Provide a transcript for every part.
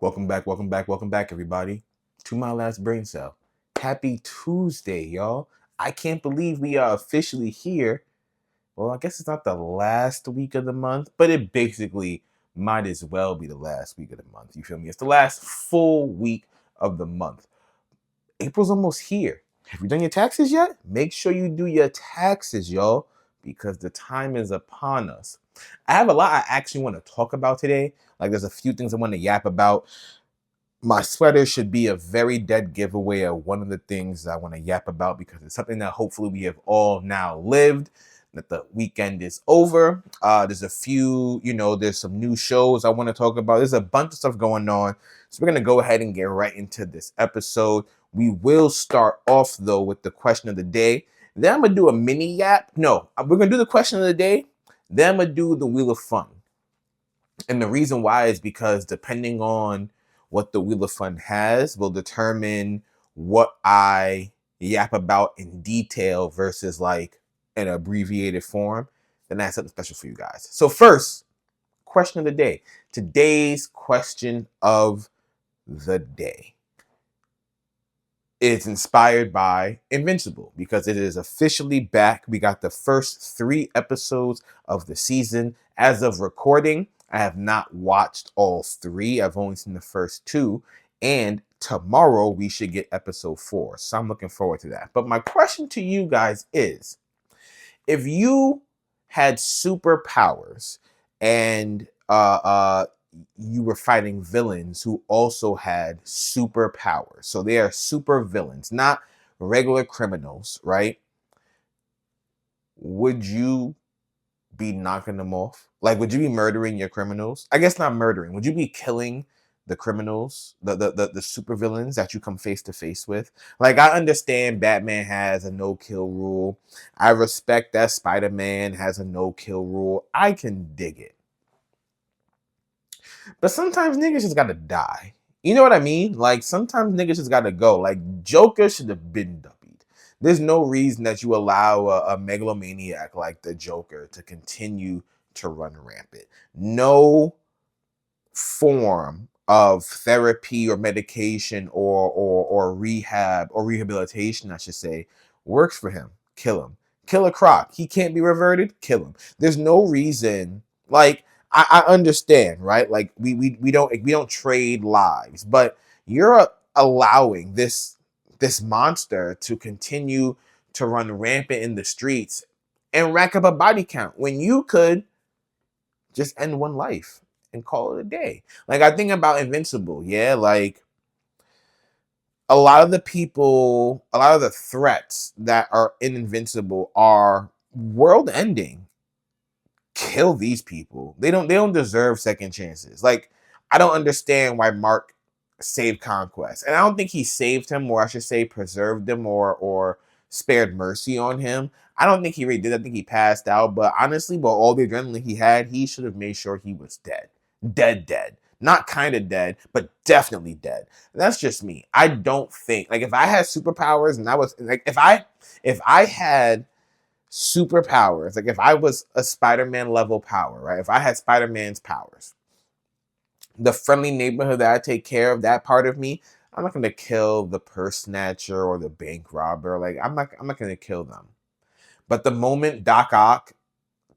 Welcome back, everybody, to my last brain cell. Happy Tuesday, y'all. I can't believe we are officially here. Well, I guess it's not the last week of the month, but it basically might as well be the last week of the month. You feel me? It's the last full week of the month. April's almost here. Have you done your taxes yet? Make sure you do your taxes, y'all, because the time is upon us. I have a lot I actually want to talk about today. Like, there's a few things I want to yap about. My sweater should be a very dead giveaway of one of the things I want to yap about because it's something that hopefully we have all now lived, that the weekend is over. There's a few, there's some new shows I want to talk about. There's a bunch of stuff going on. So we're going to go ahead and get right into this episode. We will start off, though, with the question of the day. Then I'm going to do a mini yap. No, we're going to do the question of the day. Then I'm going to do the Wheel of Fun. And the reason why is because depending on what the Wheel of Fun has will determine what I yap about in detail versus like an abbreviated form. Then I have something special for you guys. So first, question of the day. Today's question of the day is inspired by Invincible because it is officially back. We got the first 3 episodes of the season. As of recording, I have not watched all 3. I've only seen the first 2. And tomorrow we should get episode 4. So I'm looking forward to that. But my question to you guys is, if you had superpowers and you were fighting villains who also had superpowers. So they are super villains, not regular criminals, right? Would you be knocking them off? Like, would you be murdering your criminals? I guess not murdering. Would you be killing the criminals, the super villains that you come face to face with? Like, I understand Batman has a no-kill rule. I respect that Spider-Man has a no-kill rule. I can dig it. But sometimes niggas just gotta die. You know what I mean? Like, sometimes niggas just gotta go. Like, Joker should have been duppied. There's no reason that you allow a megalomaniac like the Joker to continue to run rampant. No form of therapy or medication or rehab or rehabilitation, I should say, works for him. Kill him. Kill a Croc. He can't be reverted. Kill him. There's no reason. Like, I understand, right? Like, we don't trade lives, but you're allowing this monster to continue to run rampant in the streets and rack up a body count when you could just end one life and call it a day. Like, I think about Invincible, yeah, like a lot of the threats that are in Invincible are world ending. Kill these people. They don't deserve second chances. Like, I don't understand why Mark saved Conquest. And I don't think he saved him, or I should say preserved him or spared mercy on him. I don't think he really did. I think he passed out. But honestly, with all the adrenaline he had, he should have made sure he was dead. Dead. Not kind of dead, but definitely dead. That's just me. I don't think, like, if I had superpowers and I was like, if I had superpowers, like if I was a Spider-Man level power, right? If I had Spider-Man's powers, the friendly neighborhood that I take care of, that part of me, I'm not gonna kill the purse snatcher or the bank robber. Like, I'm not gonna kill them. But the moment Doc Ock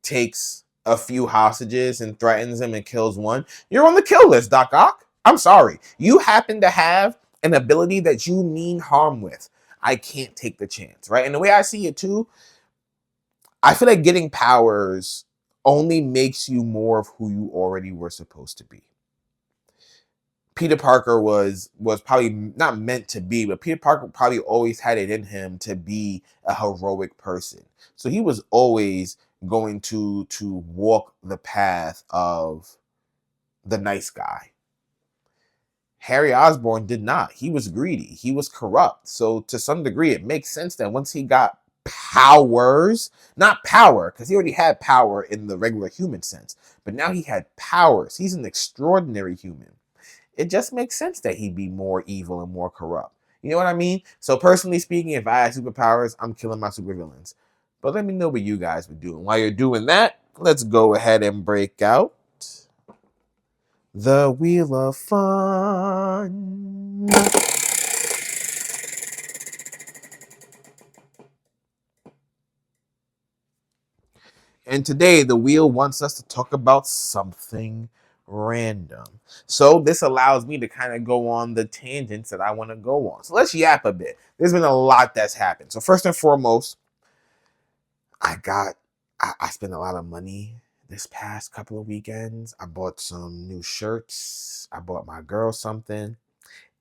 takes a few hostages and threatens him and kills one, you're on the kill list, Doc Ock. I'm sorry. You happen to have an ability that you mean harm with. I can't take the chance, right? And the way I see it too, I feel like getting powers only makes you more of who you already were supposed to be. Peter Parker was probably not meant to be, but Peter Parker probably always had it in him to be a heroic person. So he was always going to walk the path of the nice guy. Harry Osborn did not. He was greedy. He was corrupt. So to some degree, it makes sense that once he got powers, not power, because he already had power in the regular human sense, but now he had powers. He's an extraordinary human. It just makes sense that he'd be more evil and more corrupt. You know what I mean? So personally speaking, if I had superpowers, I'm killing my supervillains. But let me know what you guys would do. And while you're doing that, let's go ahead and break out The Wheel of Fun. And today, the wheel wants us to talk about something random. So, this allows me to kind of go on the tangents that I want to go on. So, let's yap a bit. There's been a lot that's happened. So, first and foremost, I got, I spent a lot of money this past couple of weekends. I bought some new shirts. I bought my girl something.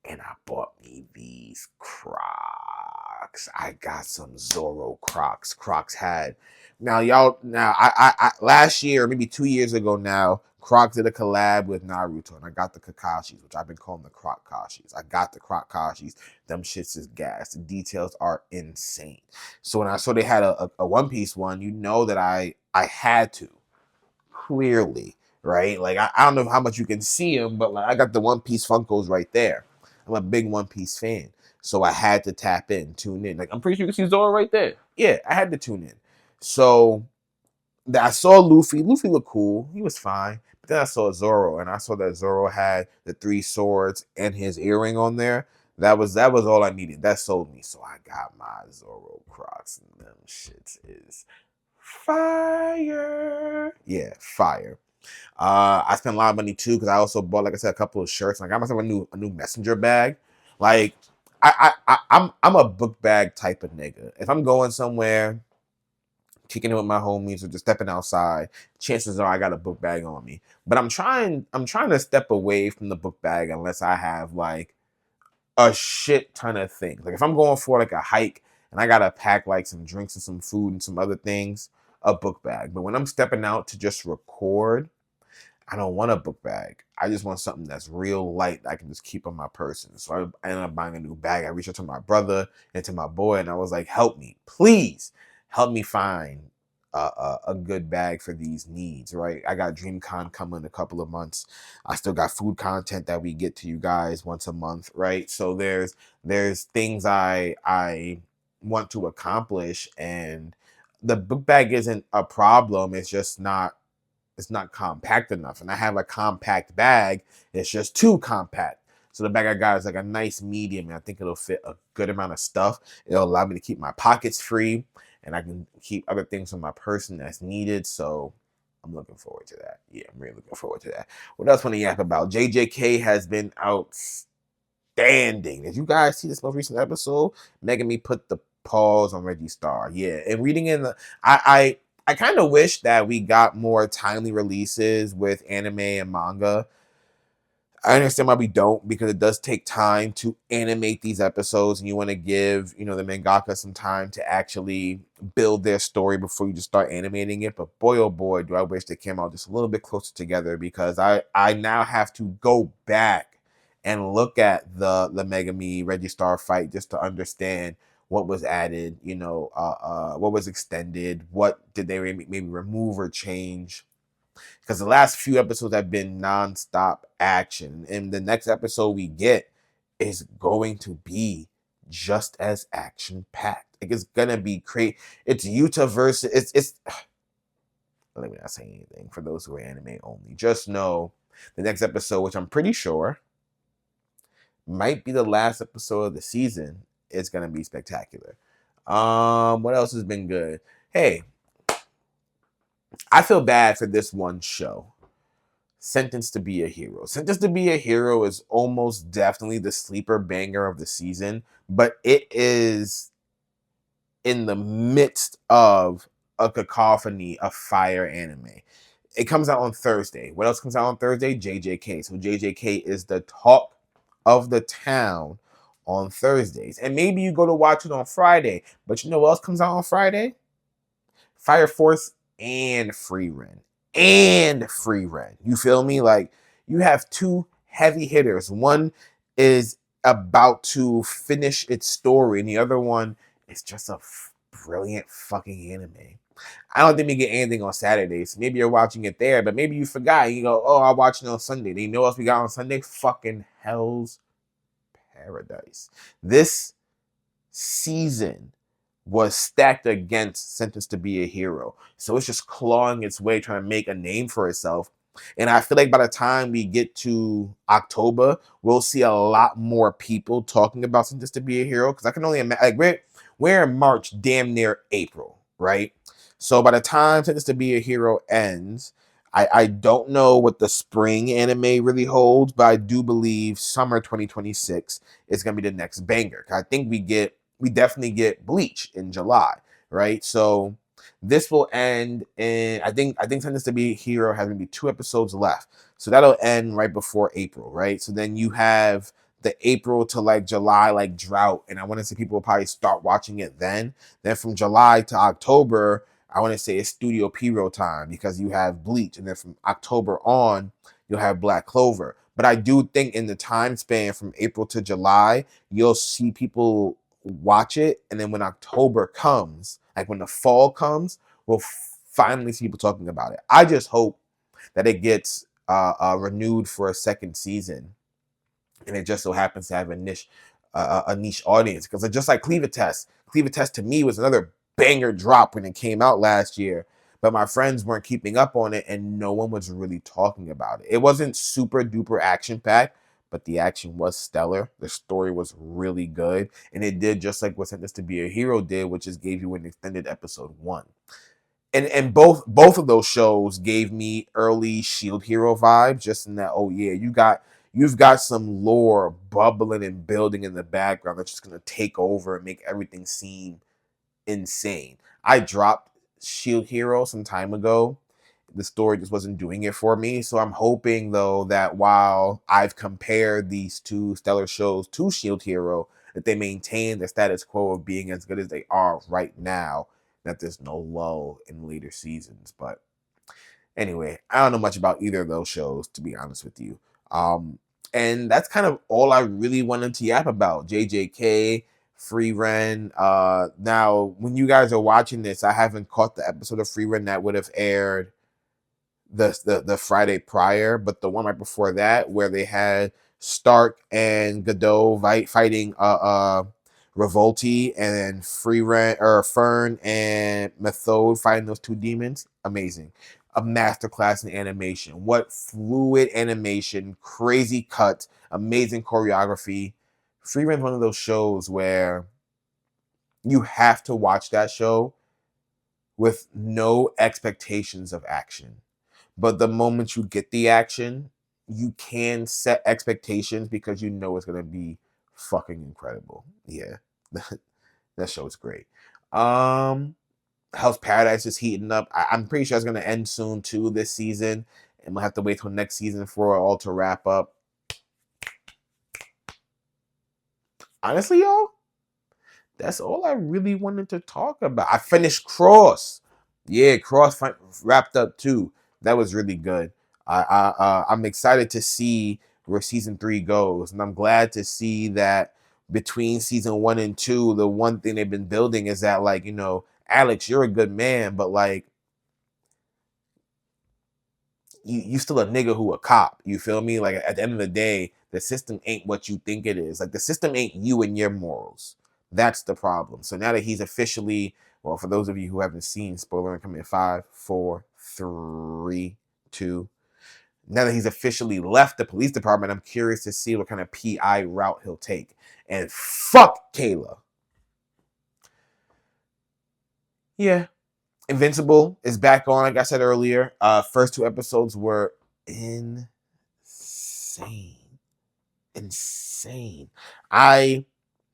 And I bought me these Crocs. I got some Zorro Crocs. Crocs had now y'all now I last year, maybe 2 years ago now, Crocs did a collab with Naruto, and I got the Kakashis, which I've been calling the Croc Kashis. I got the Croc Kashis. Them shits is gas. The details are insane. So when I saw they had a One Piece one, you know that I had to clearly, right? Like I don't know how much you can see them, but like I got the One Piece Funkos right there. I'm a big One Piece fan, so I had to tap in, tune in. Like I'm pretty sure you can see Zoro right there. Yeah, I had to tune in. So I saw Luffy. Luffy looked cool. He was fine. But then I saw Zoro, and I saw that Zoro had the 3 swords and his earring on there. That was all I needed. That sold me. So I got my Zoro Crocs, and them shits is fire. Yeah, fire. I spent a lot of money too because I also bought, like I said, a couple of shirts. And I got myself a new messenger bag. Like I'm a book bag type of nigga. If I'm going somewhere, kicking it with my homies or just stepping outside, chances are I got a book bag on me. But I'm trying to step away from the book bag unless I have like a shit ton of things. Like if I'm going for like a hike and I gotta pack like some drinks and some food and some other things, a book bag. But when I'm stepping out to just record, I don't want a book bag. I just want something that's real light that I can just keep on my person. So I ended up buying a new bag. I reached out to my brother and to my boy, and I was like, help me, please help me find a good bag for these needs, right? I got DreamCon coming in a couple of months. I still got food content that we get to you guys once a month, right? So there's things I want to accomplish, and the book bag isn't a problem. It's not compact enough. And I have a compact bag. It's just too compact. So the bag I got is like a nice medium, and I think it'll fit a good amount of stuff. It'll allow me to keep my pockets free, and I can keep other things on my person that's needed. So I'm looking forward to that. Yeah, I'm really looking forward to that. What else want to yap about? JJK has been outstanding. Did you guys see this most recent episode? Making me put the pause on Reggie Star. Yeah, and reading in the I kind of wish that we got more timely releases with anime and manga. I understand why we don't, because it does take time to animate these episodes, and you want to give, the mangaka some time to actually build their story before you just start animating it. But boy, oh boy, do I wish they came out just a little bit closer together, because I now have to go back and look at the Megami Registar fight just to understand what was added, what was extended, what did they maybe remove or change, because the last few episodes have been nonstop action, and the next episode we get is going to be just as action packed. Like it's gonna be crazy. It's Yuta versus it's. Let me not say anything for those who are anime only. Just know the next episode, which I'm pretty sure might be the last episode of the season, is gonna be spectacular. What else has been good? Hey, I feel bad for this one show. Sentenced to Be a Hero. Sentenced to Be a Hero is almost definitely the sleeper banger of the season, but it is in the midst of a cacophony of fire anime. It comes out on Thursday. What else comes out on Thursday? JJK. So JJK is the talk of the town on Thursdays. And maybe you go to watch it on Friday, but you know what else comes out on Friday? Fire Force and Free Run. And Free Run. You feel me? Like, you have two heavy hitters. One is about to finish its story, and the other one is just a brilliant fucking anime. I don't think we get anything on Saturdays. Maybe you're watching it there, but maybe you forgot. You go, oh, I'll watch it on Sunday. Do you know what else we got on Sunday? Fucking Hell's Paradise. This season was stacked against Sentenced to Be a Hero. So it's just clawing its way, trying to make a name for itself. And I feel like by the time we get to October, we'll see a lot more people talking about Sentence to Be a Hero. Because I can only imagine, like, we're in March, damn near April, right? So by the time Sentence to Be a Hero ends, I don't know what the spring anime really holds, but I do believe summer 2026 is gonna be the next banger. I think we definitely get Bleach in July, right? So this will end in I think Sentence to Be a Hero has maybe 2 episodes left. So that'll end right before April, right? So then you have the April to like July like drought, and I want to say people will probably start watching it then. Then from July to October, I want to say it's Studio Piro time because you have Bleach, and then from October on, you'll have Black Clover. But I do think in the time span from April to July, you'll see people watch it, and then when October comes, like when the fall comes, we'll finally see people talking about it. I just hope that it gets renewed for a second season, and it just so happens to have a niche audience. Because just like Cleaver Test to me was another banger drop when it came out last year, but my friends weren't keeping up on it, and no one was really talking about it. It wasn't super duper action packed, but the action was stellar. The story was really good, and it did just like what Sentence to Be a Hero did, which is gave you an extended episode 1. And both of those shows gave me early Shield Hero vibes, just in that, oh yeah, you've got some lore bubbling and building in the background that's just gonna take over and make everything seem insane. I dropped Shield Hero some time ago. The story just wasn't doing it for me. So I'm hoping though that while I've compared these two stellar shows to Shield Hero, that they maintain the status quo of being as good as they are right now, that there's no lull in later seasons. But anyway, I don't know much about either of those shows, to be honest with you. And that's kind of all I really wanted to yap about. JJK, Free Ren. Now, when you guys are watching this, I haven't caught the episode of Free Ren that would have aired the Friday prior, but the one right before that, where they had Stark and Godot fighting Revolti, and then Fern and Methode fighting those two demons. Amazing. A masterclass in animation. What fluid animation, crazy cuts, amazing choreography. Free Ren's one of those shows where you have to watch that show with no expectations of action. But the moment you get the action, you can set expectations because you know it's gonna be fucking incredible. Yeah. That show is great. Hell's Paradise is heating up. I'm pretty sure it's gonna end soon too this season. And we'll have to wait till next season for it all to wrap up. Honestly, y'all, that's all I really wanted to talk about. I finished Cross. Yeah, Cross wrapped up too. That was really good. I'm excited to see where season 3 goes, and I'm glad to see that between season 1 and 2, the one thing they've been building is that, like, you know, Alex, you're a good man, but like, you still a nigga who a cop. You feel me? Like, at the end of the day, the system ain't what you think it is. Like, the system ain't you and your morals. That's the problem. So now that he's officially, well, for those of you who haven't seen, spoiler incoming in 5, 4, 3, 2. Now that he's officially left the police department, I'm curious to see what kind of PI route he'll take. And fuck Kayla. Yeah. Invincible is back on, like I said earlier. First 2 episodes were insane. Insane. I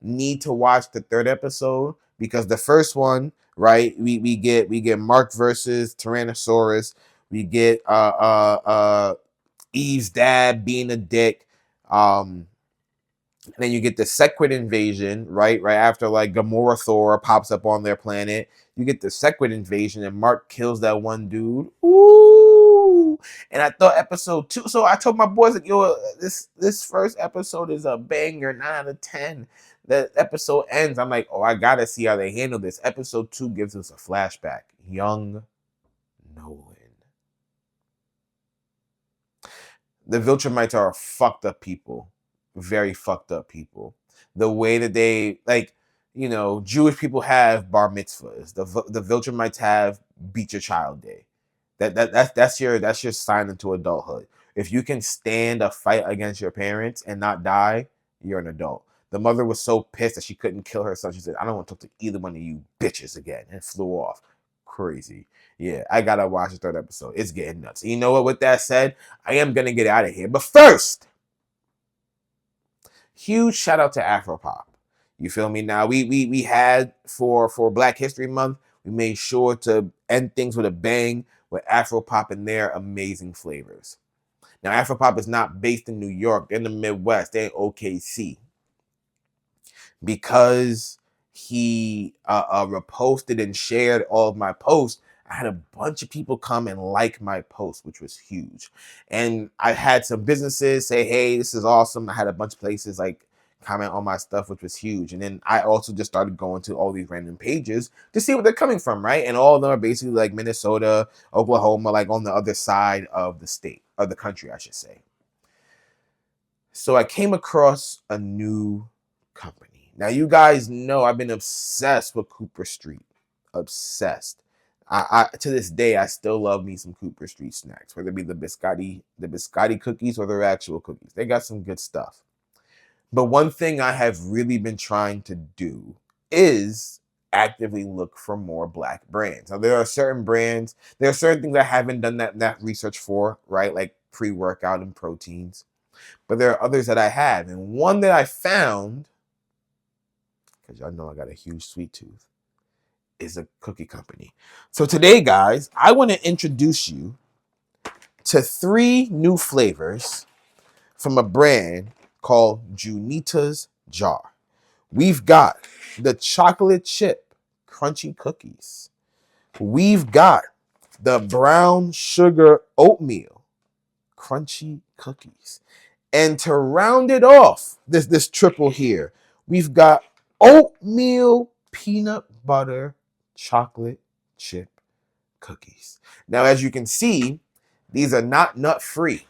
need to watch the 3rd episode because the first one, right? We get Mark versus Tyrannosaurus. We get Eve's dad being a dick. And then you get the Sequid invasion, right? Right after like Gamora Thor pops up on their planet. You get the Sequid invasion and Mark kills that one dude. Ooh. And I thought episode 2. So I told my boys, like, yo, this first episode is a banger, 9 out of 10. The episode ends. I'm like, oh, I gotta see how they handle this. Episode 2 gives us a flashback. Young Nolan. The Viltrumites are fucked up people. Very fucked up people. The way that they, like, you know, Jewish people have bar mitzvahs. The Viltrumites have beat your child day. That's your sign into adulthood. If you can stand a fight against your parents and not die, you're an adult. The mother was so pissed that she couldn't kill her son. She said, "I don't want to talk to either one of you bitches again," and flew off. Crazy. Yeah, I gotta watch the third episode. It's getting nuts. You know what? With that said, I am gonna get out of here. But first, huge shout out to Afropop. You feel me? Now we had for Black History Month, we made sure to end things with a bang with Afropop and their amazing flavors. Now Afropop is not based in New York, they're in the Midwest, they're in OKC. Because he reposted and shared all of my posts, I had a bunch of people come and like my post, which was huge. And I had some businesses say, "Hey, this is awesome." I had a bunch of places like comment on my stuff, which was huge. And then I also just started going to all these random pages to see where they're coming from, right? And all of them are basically like Minnesota, Oklahoma, like on the other side of the state, of the country, I should say. So I came across a new company. Now, you guys know I've been obsessed with Cooper Street. Obsessed. I to this day, I still love me some Cooper Street snacks, whether it be the biscotti cookies or their actual cookies. They got some good stuff. But one thing I have really been trying to do is actively look for more Black brands. Now, there are certain brands, there are certain things I haven't done that research for, right? Like pre-workout and proteins. But there are others that I have. And one that I found, because y'all know I got a huge sweet tooth, is a cookie company. So today, guys, I want to introduce you to 3 new flavors from a brand called Junita's Jar. We've got the chocolate chip crunchy cookies. We've got the brown sugar oatmeal crunchy cookies. And to round it off, this triple here, we've got oatmeal peanut butter chocolate chip cookies. Now, as you can see, these are not nut free,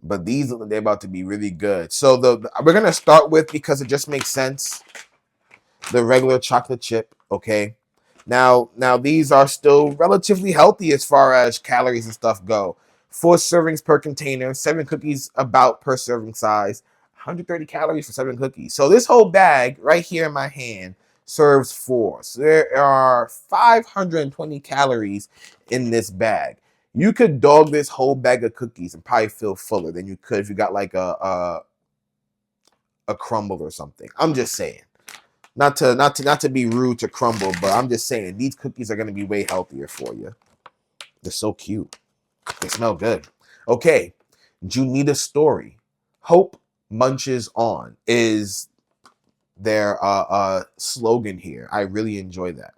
but they're about to be really good. So we're gonna start with, because it just makes sense, the regular chocolate chip. Okay. Now these are still relatively healthy as far as calories and stuff go. 4 servings per container, 7 cookies about per serving size, 130 calories for 7 cookies. So this whole bag right here in my hand serves 4. So there are 520 calories in this bag. You could dog this whole bag of cookies and probably feel fuller than you could if you got like a crumble or something. I'm just saying. Not to be rude to Crumble, but I'm just saying these cookies are gonna be way healthier for you. They're so cute. They smell good. Okay, Junita's Story. Hope munches on is their slogan here. I really enjoy that.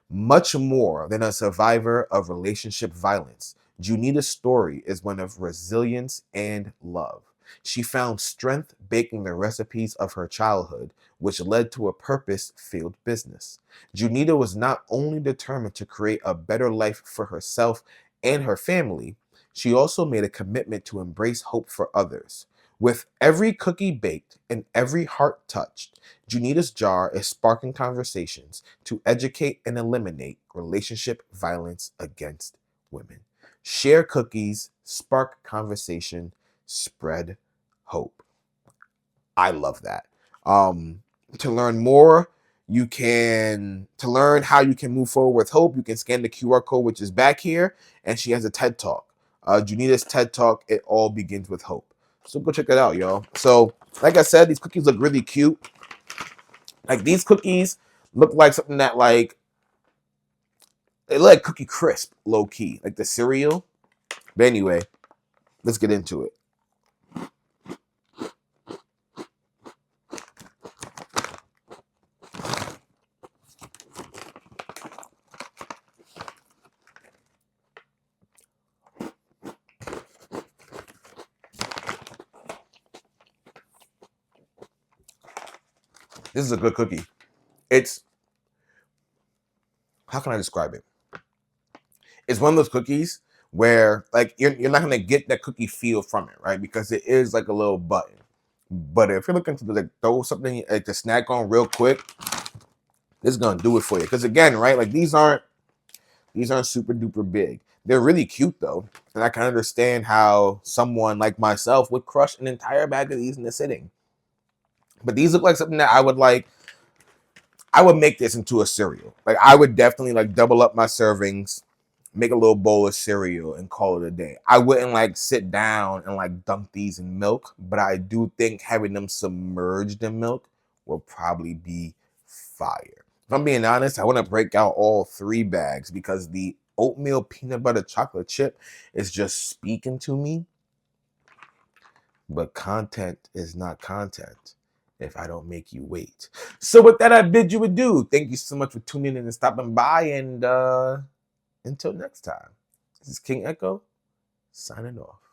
Much more than a survivor of relationship violence, Junita's story is one of resilience and love. She found strength baking the recipes of her childhood, which led to a purpose-filled business. Junita was not only determined to create a better life for herself and her family, she also made a commitment to embrace hope for others. With every cookie baked and every heart touched, Junita's Jar is sparking conversations to educate and eliminate relationship violence against women. Share cookies, spark conversation, spread hope. I love that. To learn more, to learn how you can move forward with hope, you can scan the QR code, which is back here, and she has a TED Talk. Junita's TED Talk, It All Begins with Hope. So go check that out, y'all. So, like I said, these cookies look really cute. Like, these cookies look like something that, like, they look like Cookie Crisp, low key, like the cereal. But anyway, let's get into it. This is a good cookie. It's, how can I describe it? It's one of those cookies where, like, you're not gonna get that cookie feel from it, right? Because it is like a little button. But if you're looking to like throw something like to snack on real quick, this is gonna do it for you. Because again, right, like these aren't These aren't super duper big. They're really cute though, and I can understand how someone like myself would crush an entire bag of these in a sitting. But these look like something that I would like. I would make this into a cereal. Like I would definitely like double up my servings, make a little bowl of cereal and call it a day. I wouldn't like sit down and like dunk these in milk, but I do think having them submerged in milk will probably be fire. If I'm being honest, I want to break out all 3 bags because the oatmeal peanut butter chocolate chip is just speaking to me. But content is not content if I don't make you wait. So with that, I bid you adieu. Thank you so much for tuning in and stopping by. And until next time, this is King Echo signing off.